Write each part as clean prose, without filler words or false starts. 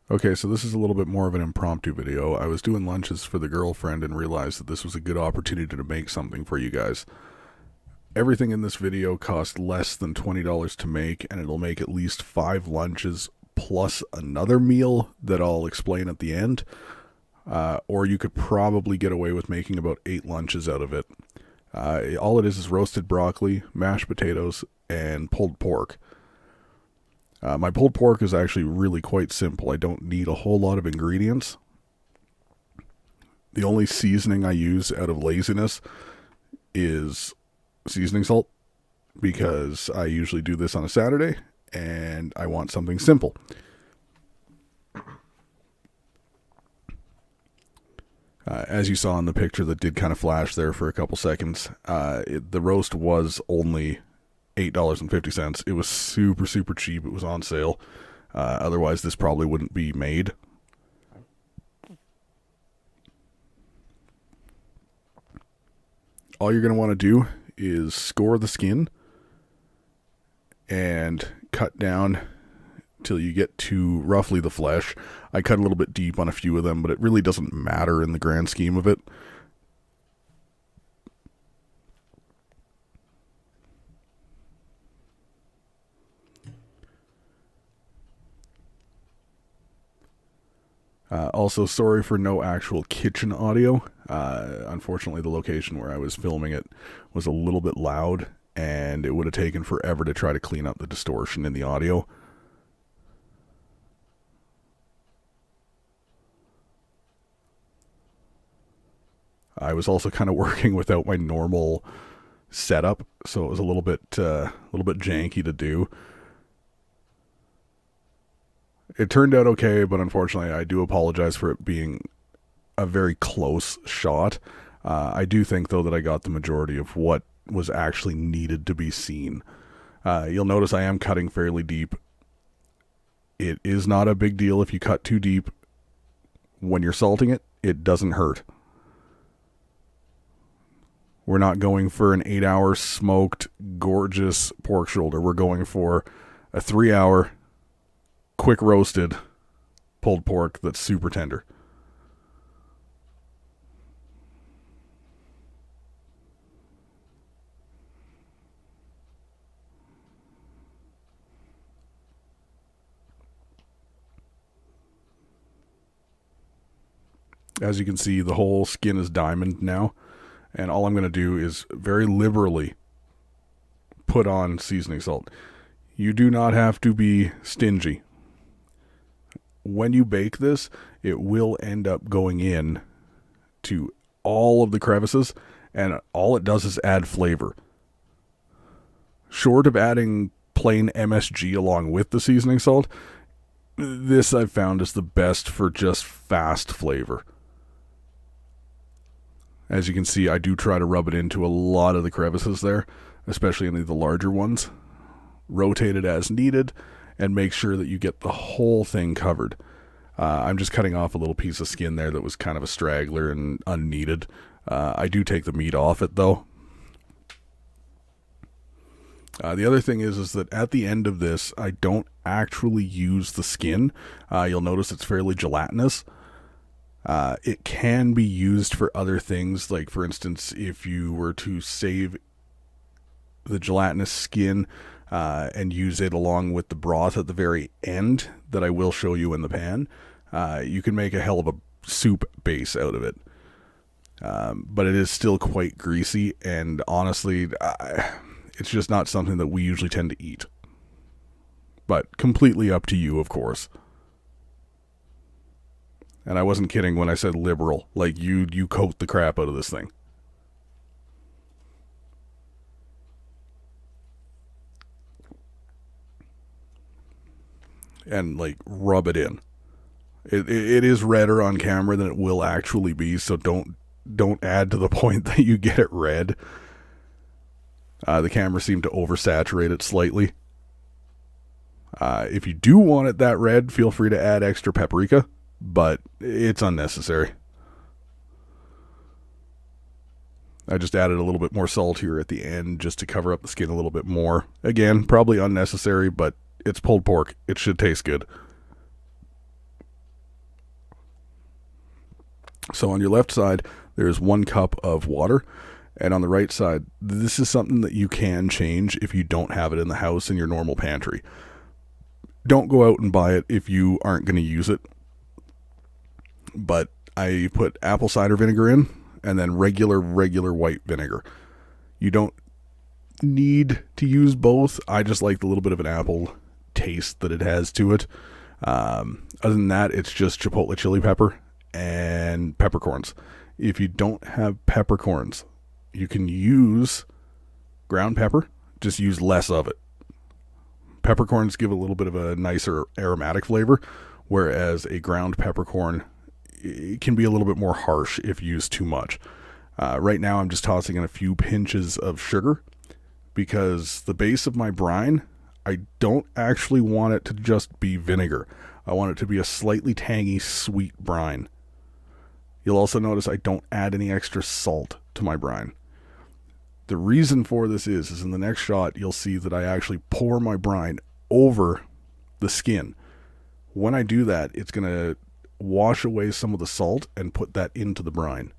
Okay, so this is a little bit more of an impromptu video. I was doing lunches for the girlfriend and realized that this was a good opportunity to make something for you guys. Everything in this video cost less than $20 to make, and it'll make at least 5 lunches plus another meal that I'll explain at the end. Or you could probably get away with making about 8 lunches out of it. All it is roasted broccoli, mashed potatoes, and pulled pork. My pulled pork is actually really quite simple. I don't need a whole lot of ingredients. The only seasoning I use out of laziness is seasoning salt, because I usually do this on a Saturday and I want something simple. As you saw in the picture that did kind of flash there for a couple seconds, the roast was only $8.50. It was super, super cheap. It was on sale. Otherwise, this probably wouldn't be made. All you're going to want to do is score the skin and cut down till you get to roughly the flesh. I cut a little bit deep on a few of them, but it really doesn't matter in the grand scheme of it. Also, sorry for no actual kitchen audio. Unfortunately, the location where I was filming it was a little bit loud, and it would have taken forever to try to clean up the distortion in the audio. I was also kind of working without my normal setup, so it was a little bit janky to do. It turned out okay, but unfortunately, I do apologize for it being a very close shot. I do think, though, that I got the majority of what was actually needed to be seen. You'll notice I am cutting fairly deep. It is not a big deal if you cut too deep. When you're salting it, it doesn't hurt. We're not going for an 8-hour smoked, gorgeous pork shoulder. We're going for a 3-hour, quick roasted pulled pork that's super tender. As you can see, the whole skin is diamond now, and all I'm going to do is very liberally put on seasoning salt. You do not have to be stingy. When you bake this, it will end up going in to all of the crevices, and all it does is add flavor. Short of adding plain MSG along with the seasoning salt, this I've found is the best for just fast flavor. As you can see, I do try to rub it into a lot of the crevices there, especially in the larger ones. Rotate it as needed, and make sure that you get the whole thing covered. I'm just cutting off a little piece of skin there that was kind of a straggler and unneeded. I do take the meat off it, though. The other thing is that at the end of this, I don't actually use the skin. You'll notice it's fairly gelatinous. It can be used for other things, like for instance, if you were to save the gelatinous skin and use it along with the broth at the very end that I will show you in the pan, you can make a hell of a soup base out of it. But it is still quite greasy, and honestly, it's just not something that we usually tend to eat. But completely up to you, of course. And I wasn't kidding when I said liberal. Like, you coat the crap out of this thing. And, like, rub it in. It is redder on camera than it will actually be, so don't add to the point that you get it red. The camera seemed to oversaturate it slightly. If you do want it that red, feel free to add extra paprika, but it's unnecessary. I just added a little bit more salt here at the end just to cover up the skin a little bit more. Again, probably unnecessary, but it's pulled pork. It should taste good. So on your left side, there's 1 cup of water. And on the right side, this is something that you can change if you don't have it in the house in your normal pantry. Don't go out and buy it if you aren't going to use it. But I put apple cider vinegar in, and then regular white vinegar. You don't need to use both. I just like the little bit of an apple taste that it has to it. Other than that, it's just chipotle chili pepper and peppercorns. If you don't have peppercorns, you can use ground pepper, just use less of it. Peppercorns give a little bit of a nicer aromatic flavor, whereas a ground peppercorn, it can be a little bit more harsh if used too much. Right now I'm just tossing in a few pinches of sugar because the base of my brine, I don't actually want it to just be vinegar. I want it to be a slightly tangy, sweet brine. You'll also notice I don't add any extra salt to my brine. The reason for this is in the next shot, you'll see that I actually pour my brine over the skin. When I do that, it's going to wash away some of the salt and put that into the brine.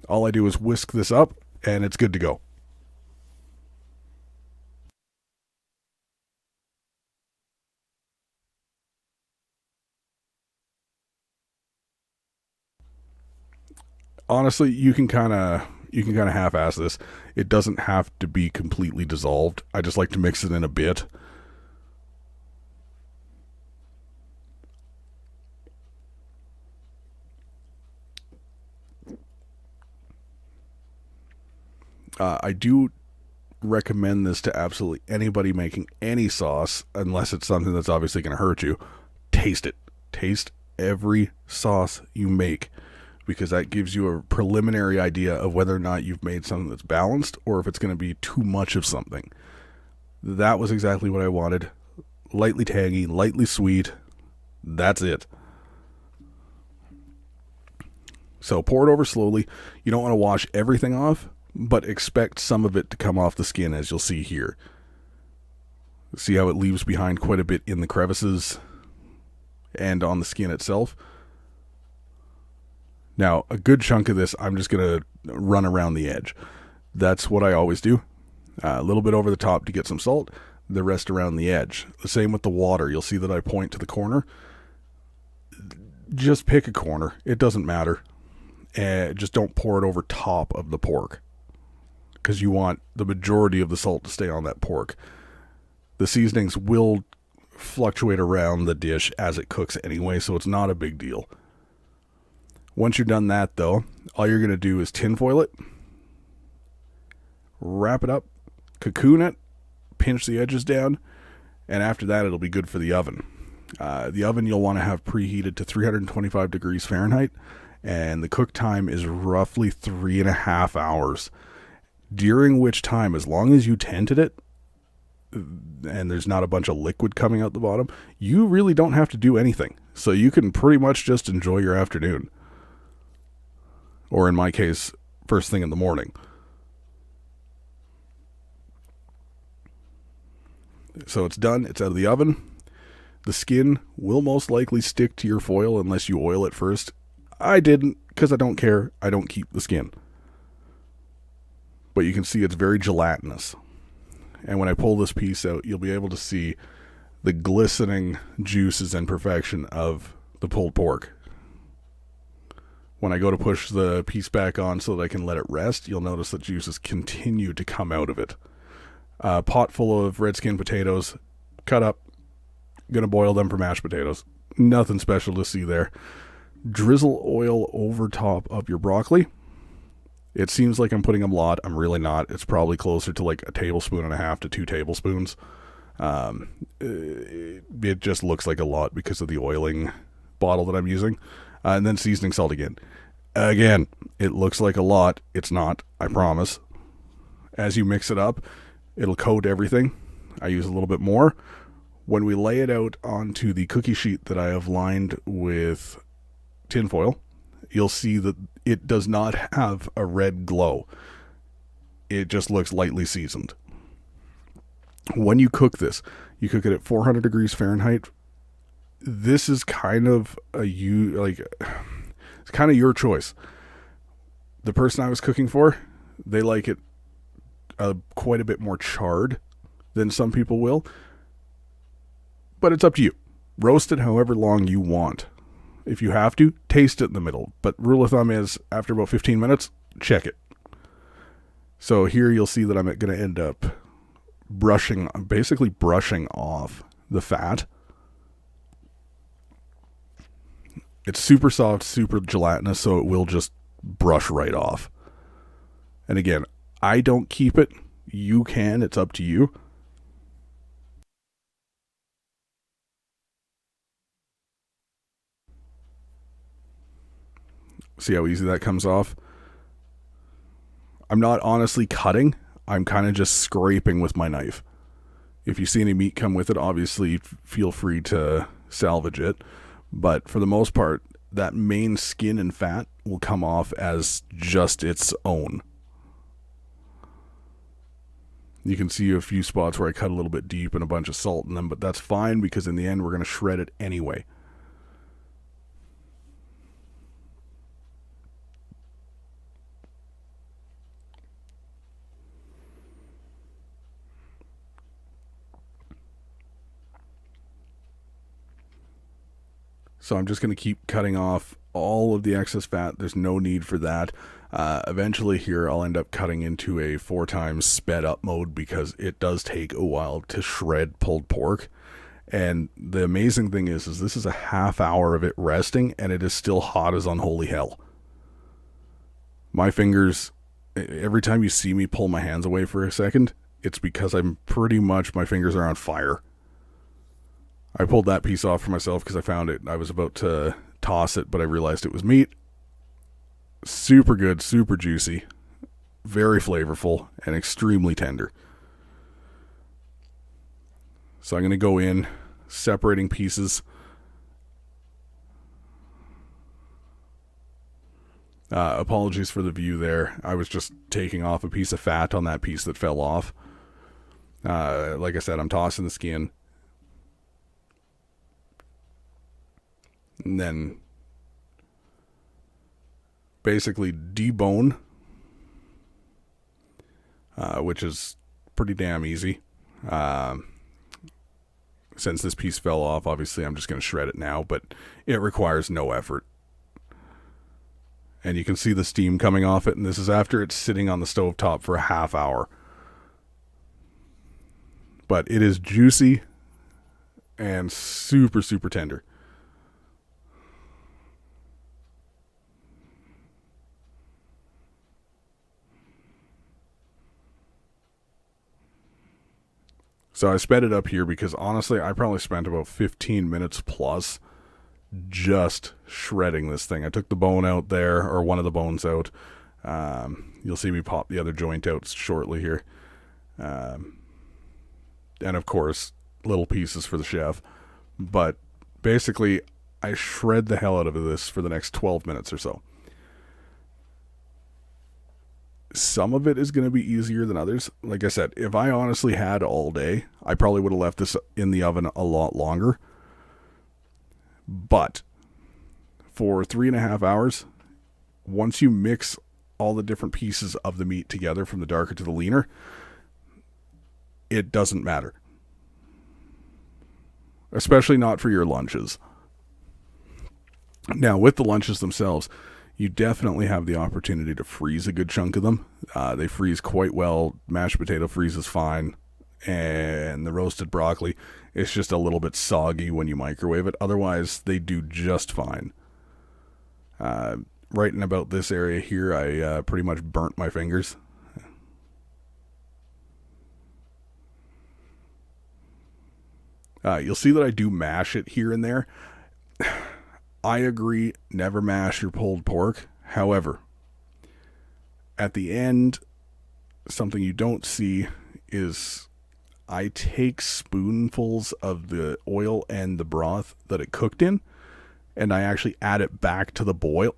All I do is whisk this up, and it's good to go. Honestly, you can kind of half-ass this. It doesn't have to be completely dissolved. I just like to mix it in a bit. I do recommend this to absolutely anybody making any sauce, unless it's something that's obviously going to hurt you. Taste it. Taste every sauce you make, because that gives you a preliminary idea of whether or not you've made something that's balanced or if it's going to be too much of something. That was exactly what I wanted. Lightly tangy, lightly sweet. That's it. So pour it over slowly. You don't want to wash everything off, but expect some of it to come off the skin, as you'll see here. See how it leaves behind quite a bit in the crevices and on the skin itself. Now, a good chunk of this, I'm just going to run around the edge. That's what I always do. A little bit over the top to get some salt, the rest around the edge. The same with the water. You'll see that I point to the corner. Just pick a corner. It doesn't matter. Just don't pour it over top of the pork, because you want the majority of the salt to stay on that pork. The seasonings will fluctuate around the dish as it cooks anyway, so it's not a big deal. Once you're done that, though, all you're going to do is tinfoil it, wrap it up, cocoon it, pinch the edges down, and after that it'll be good for the oven. The oven you'll want to have preheated to 325 degrees Fahrenheit, and the cook time is roughly 3.5 hours, during which time, as long as you tented it and there's not a bunch of liquid coming out the bottom, you really don't have to do anything. So you can pretty much just enjoy your afternoon. Or in my case, first thing in the morning. So it's done. It's out of the oven. The skin will most likely stick to your foil unless you oil it first. I didn't, because I don't care. I don't keep the skin. But you can see it's very gelatinous. And when I pull this piece out, you'll be able to see the glistening juices and perfection of the pulled pork. When I go to push the piece back on so that I can let it rest, you'll notice that juices continue to come out of it. Pot full of red skin potatoes, cut up. Gonna boil them for mashed potatoes. Nothing special to see there. Drizzle oil over top of your broccoli. It seems like I'm putting a lot. I'm really not. It's probably closer to like 1.5 tablespoons to 2 tablespoons. It just looks like a lot because of the oiling bottle that I'm using. And then seasoning salt again. Again, it looks like a lot. It's not, I promise. As you mix it up, it'll coat everything. I use a little bit more. When we lay it out onto the cookie sheet that I have lined with tinfoil, you'll see that it does not have a red glow. It just looks lightly seasoned. When you cook this, you cook it at 400 degrees Fahrenheit. this is kind of it's kind of your choice. The person I was cooking for, they like it quite a bit more charred than some people will. But it's up to you. Roast it however long you want. If you have to, taste it in the middle. But rule of thumb is, after about 15 minutes, check it. So here you'll see that I'm going to end up basically brushing off the fat. It's super soft, super gelatinous, so it will just brush right off. And again, I don't keep it. You can. It's up to you. See how easy that comes off? I'm not honestly cutting. I'm kind of just scraping with my knife. If you see any meat come with it, obviously feel free to salvage it. But for the most part, that main skin and fat will come off as just its own. You can see a few spots where I cut a little bit deep and a bunch of salt in them, but that's fine because in the end we're going to shred it anyway. So I'm just going to keep cutting off all of the excess fat. There's no need for that. Eventually here I'll end up cutting into a 4 times sped up mode because it does take a while to shred pulled pork. And the amazing thing is this is a half hour of it resting and it is still hot as unholy hell. My fingers, every time you see me pull my hands away for a second, it's because my fingers are on fire. I pulled that piece off for myself because I found it. I was about to toss it, but I realized it was meat. Super good, super juicy, very flavorful, and extremely tender. So I'm going to go in, separating pieces. Apologies for the view there. I was just taking off a piece of fat on that piece that fell off. Like I said, I'm tossing the skin. And then basically debone, which is pretty damn easy. Since this piece fell off, obviously I'm just going to shred it now, but it requires no effort. And you can see the steam coming off it, and this is after it's sitting on the stovetop for a half hour. But it is juicy and super, super tender. So I sped it up here because honestly, I probably spent about 15 minutes plus just shredding this thing. I took the bone out there, or one of the bones out. You'll see me pop the other joint out shortly here. And of course, little pieces for the chef. But basically, I shred the hell out of this for the next 12 minutes or so. Some of it is going to be easier than others. Like I said, if I honestly had all day, I probably would have left this in the oven a lot longer. But for 3.5 hours, once you mix all the different pieces of the meat together from the darker to the leaner, it doesn't matter. Especially not for your lunches. Now, with the lunches themselves, you definitely have the opportunity to freeze a good chunk of them. They freeze quite well. Mashed potato freezes fine. And the roasted broccoli, it's just a little bit soggy when you microwave it. Otherwise, they do just fine. Right in about this area here, I pretty much burnt my fingers. You'll see that I do mash it here and there. I agree, never mash your pulled pork. However, at the end, something you don't see is I take spoonfuls of the oil and the broth that it cooked in, and I actually add it back to the bowl.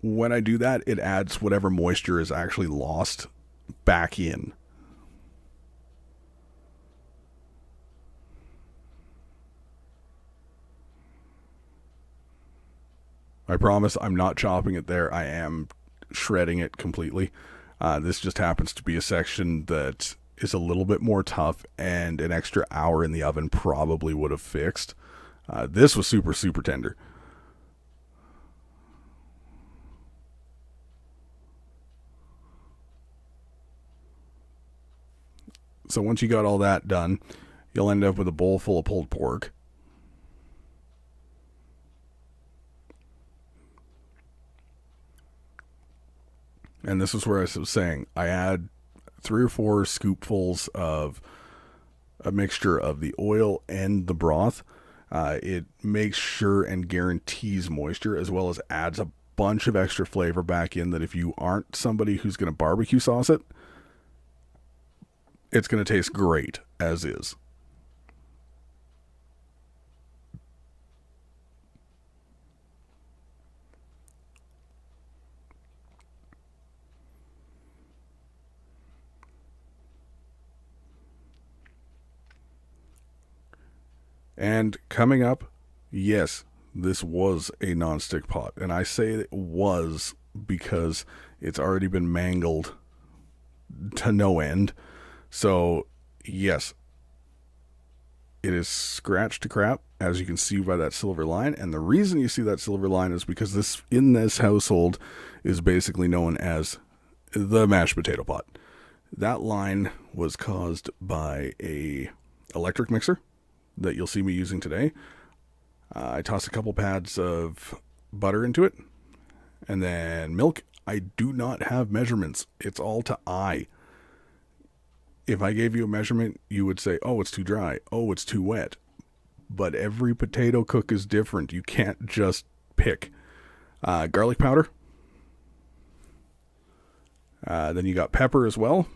When I do that, it adds whatever moisture is actually lost back in. I promise I'm not chopping it there. I am shredding it completely. This just happens to be a section that is a little bit more tough, and an extra hour in the oven probably would have fixed. This was super, super tender. So once you got all that done, you'll end up with a bowl full of pulled pork. And this is where I was saying I add 3 or 4 scoopfuls of a mixture of the oil and the broth. It makes sure and guarantees moisture, as well as adds a bunch of extra flavor back in that if you aren't somebody who's going to barbecue sauce it, it's going to taste great as is. And coming up, yes, this was a non-stick pot. And I say it was because it's already been mangled to no end. So, yes, it is scratched to crap, as you can see by that silver line. And the reason you see that silver line is because this, in this household, is basically known as the mashed potato pot. That line was caused by a electric mixer that you'll see me using today. I tossed a couple pads of butter into it, and then milk. I do not have measurements. It's all to eye. If I gave you a measurement, you would say, oh, it's too dry. Oh, it's too wet. But every potato cook is different. You can't just pick. Garlic powder. Then you got pepper as well.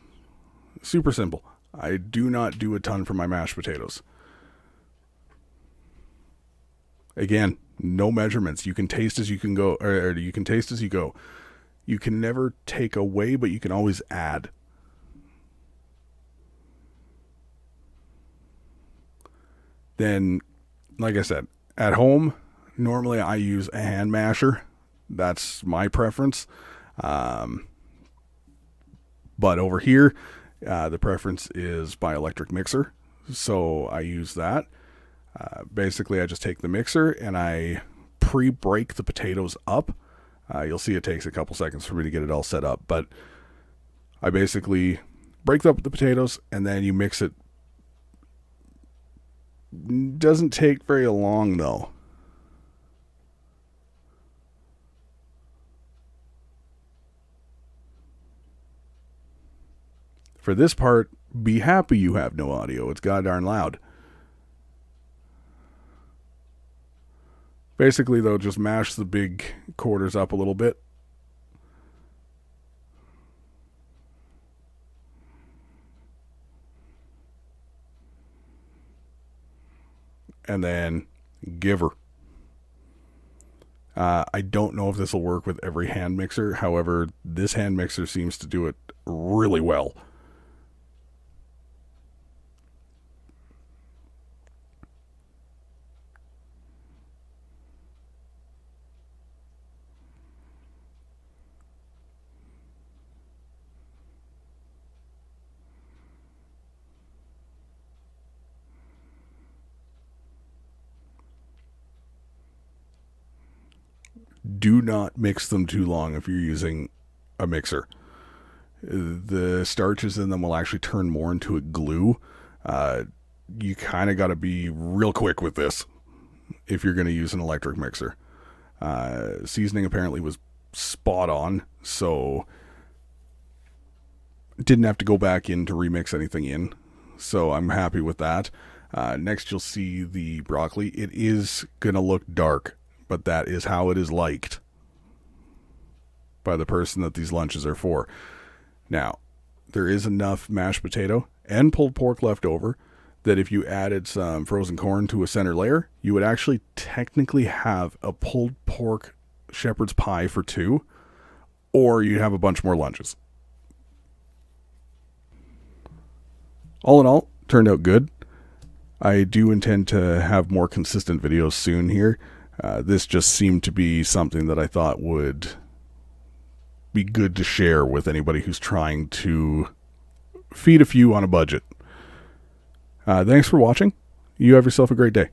Super simple. I do not do a ton for my mashed potatoes. Again, no measurements. You can taste as you can go, or you can taste as you go. You can never take away, but you can always add. Then, like I said, at home, normally I use a hand masher. That's my preference. But over here, the preference is by electric mixer. So I use that. Basically, I just take the mixer and I pre-break the potatoes up. You'll see it takes a couple seconds for me to get it all set up. But I basically break up the potatoes and then you mix it. Doesn't take very long, though. For this part, be happy you have no audio. It's goddamn loud. Basically, though, just mash the big quarters up a little bit. And then give her. I don't know if this will work with every hand mixer. However, this hand mixer seems to do it really well. Do not mix them too long if you're using a mixer. The starches in them will actually turn more into a glue. You kind of got to be real quick with this if you're going to use an electric mixer. Seasoning apparently was spot on, so didn't have to go back in to remix anything in. So I'm happy with that. Next, you'll see the broccoli. It is going to look dark, but that is how it is liked by the person that these lunches are for. Now, there is enough mashed potato and pulled pork left over that if you added some frozen corn to a center layer, you would actually technically have a pulled pork shepherd's pie for 2, or you'd have a bunch more lunches. All in all, turned out good. I do intend to have more consistent videos soon here. This just seemed to be something that I thought would be good to share with anybody who's trying to feed a few on a budget. Thanks for watching. You have yourself a great day.